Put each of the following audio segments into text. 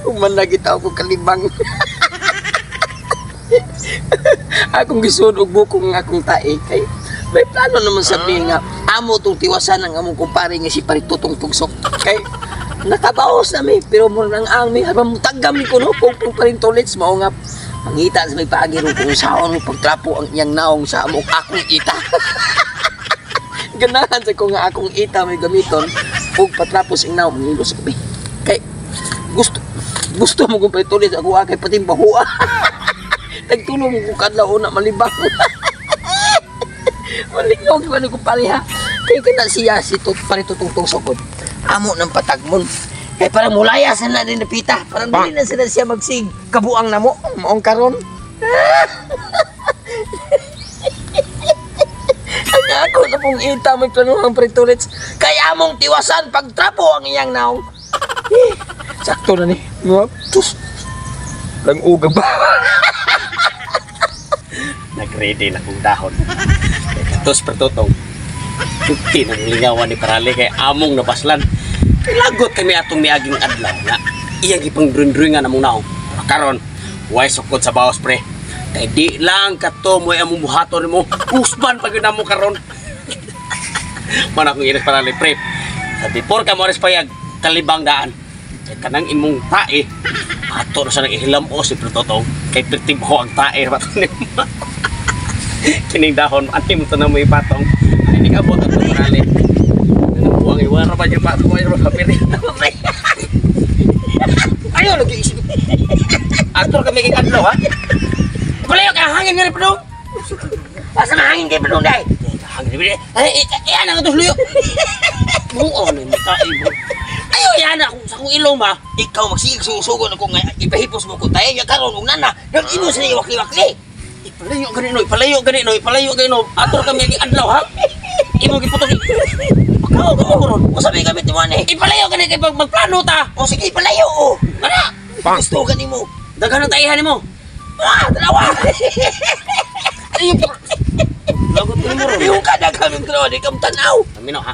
Human lagi tao ko kalibang. Akong gisud og bukong nga akong tae kay may plano naman sabihin nga amo tong tiwasan ang among kumpare nga si Paritutong Tugsok kay nakabaos na mi pero mo nang ang mi habang tagam ni kuno kung Parintolets mao nga mangita sa may paagi ro kung saon mo pagtrapo ang iyang naong sa among akong ita. Ganahan sa ko nga akong ita may gamiton ug patrapos ang naong mangilos ko kay gusto mo kung Parintolets ako kay pati bahua. Nagtulong ko kadlaw na malibang. Malingog man ko pareha. Kay kana siya si Paritutong Tugsok. Amo ng patagmon. Kay parang mulayasan na din napita. Parang dili na sila siya magsig kabuang namo. Maong karon. Ang ako na pong ita may planuhang Parintolets. Kay among tiwasan pagtrapo ang iyang naong. Sakto na ni. Tus. Lang uga ba? Nag-ready na kong dahon. Katos Pertutong. Tuti ng lingawan ni Parali kay among nabaslan. Lagot kami atong miaging adlaw nga. Iyang ipang drun-drungan among naong. Karon, way sukod sa bawas pre. Kay di lang kato mo among buhaton mo. Usban pag yun mo karon. Mana kong inis Parali pre. Sa before ka mo payag kalibang daan. Kay kanang imong tae. Ato na siya nag-ihilam o si Pertutong. Kay pertib ho ang tae. Kining dahon, anim ito na mo ipatong. Ay, hindi ka abot at Parali. Buwang iwara pa dyan patong. Ay, kapirin. Ayaw, lagi isip. Ator kami kay Kadlaw, ha? Palayo ka, hangin nga rin pa doon. Basta mahangin kayo pa doon, dahil. Hangin rin pa doon. Ay, iyan ang ito luyo. Oo, ano yung tae mo. Ayaw, iyan ako. Sa kong ilong ba, ikaw magsigig susugon ako nga ipahipos mo ko tayo. Yung karon, kung nana, yung ino sa iwakli-wakli. Ipalayo ganino. Ator kami yung adlaw, ha? Imo giputok. Pagkaw ka mo ron. O sabi kami tiwan eh. Ipalayo ganito kayo magplano ta. O sige, ipalayo o. Mana? Gusto ganin mo. Daghan ang taihan mo. Dalawa. Ayun po. Lagot ko mo ron. Yung kadaghan yung dalawa. Di kang tanaw. Amino, ha?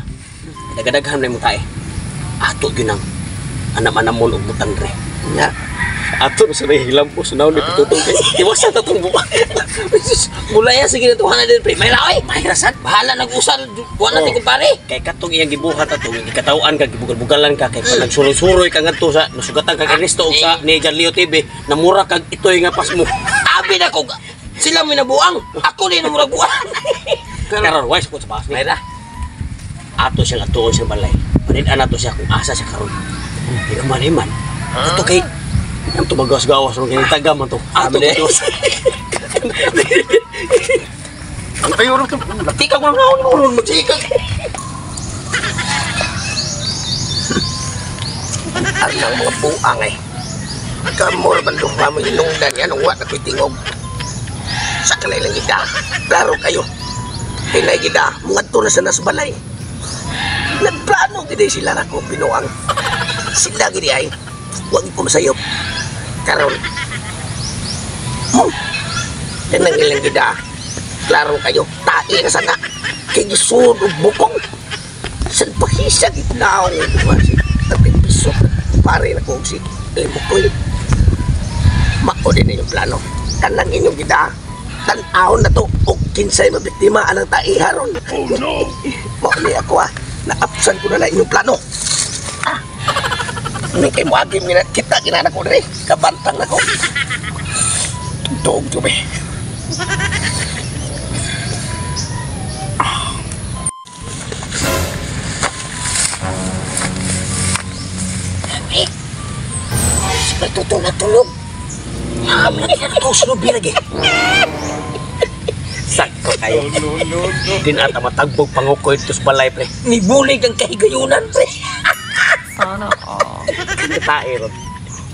Dagadaghan na yung tae. Ato ginang. Anam-anam mo ng butang re. Nga. Ato sa nahihilam po, sunaw ni Pertutong kay iwasan na itong buka. Mulaya sige na tuhanan din pre. May laway, may rasan. Bahala nag-usal, buwan natin kumpare. Kay katong iyang gibuhat ato, ikatawaan ka, gibugal-bugalan ka, kay pag nagsuroy-suroy ka nga to sa, nasugatan ka Ernesto o sa ni Jan Leo TV, namura kag ito'y nga pas mo. Abi na ko, sila may nabuang, ako din namura buang. Karon, wais ko sa pas. May ra. Ato siyang atuon siyang balay. Panidan nato siya kung asa siya karon. Di ka maniman. Ito kay ang tumagas-gawas ng kinitagam man to. Ato ito. Ang tayo rin ito. Natikag mo na ako ng magsikag. Ang mga buang eh. Kamor bandong pa mo inungdan yan. Ang wat ako'y tingog. Sa kanailang gida. Klaro kayo. Pinay gida. Mga to na sa nasbalay. Nagplano gida sila na ko binuang. Sila gida ay. Huwag ko masayop. Karon. Kanang ilang gida. Klaro kayo. Tae na sana. Kaya gisod o bukong. San pahisag itnaong. Tapin piso. Pare na kong si Limukoy. Mako din yung plano. Kanang inyong gida. Tan-aon na to. O kinsay mabiktima anang tae haron. Oh no. Mauli ako naapsan ko na inyong plano. May kay mo agim kita ginana ko rin. Kabantang na ko. Tuog to be. Sige, tutong natulog. Hamla ka na ito. Sunubi lagi. Sakto kayo. Din ata matagbog pangukoy ito sa balay, pre. Nibulig ang kahigayunan, pre. Sana tae ron.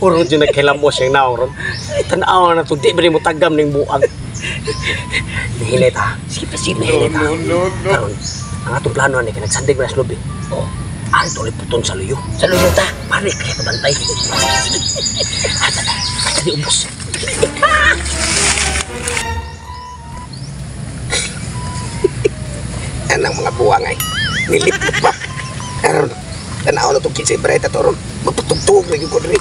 Urong dyan nagkilamos yung naong ron. Tanaw na ito, di ba rin mo tagam ng buang. Nahilit ha. Sige pa sige, nahilit ha. Karon, ang atong plano na nagsandig mo na sa lobby. O, ano ito ulit puton sa luyo. Sa luyo ta? Pare, kaya kabantay. Ata na, ata di ubos. Yan ang mga buwang ay. Nilipot pa. Aron, tanaw na itong kinsay breta to ron. Magpatugtog na yung kodri.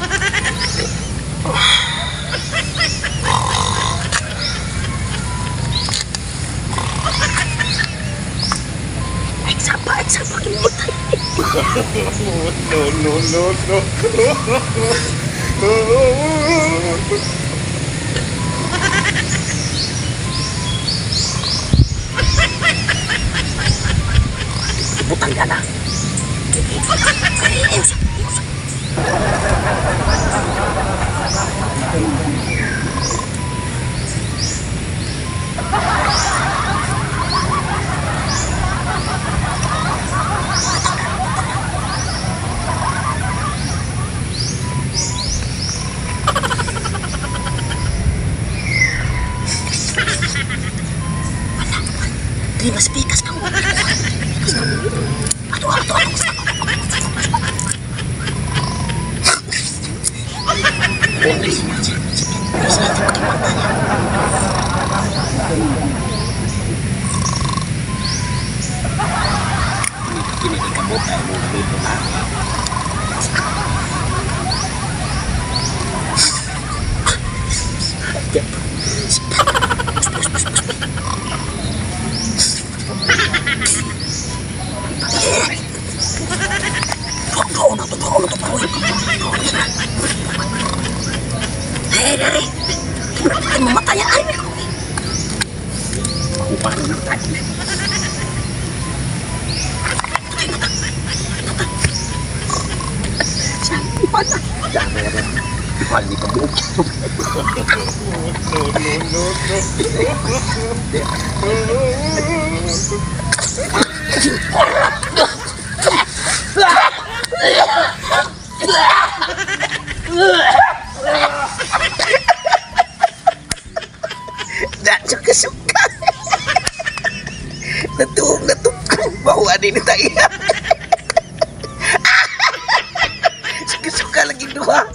Eksapa, kinimutay. Butang ka na. Di mas pikas kamu. Aduh. Ini kamu tahu itu mana? Memataya air ko. Upah ng tadi. Siapa nak? Jangan. Hal ni kebuk. Tak suka-suka. Letuk bau adik ni tak ingat. Suka-suka lagi dua.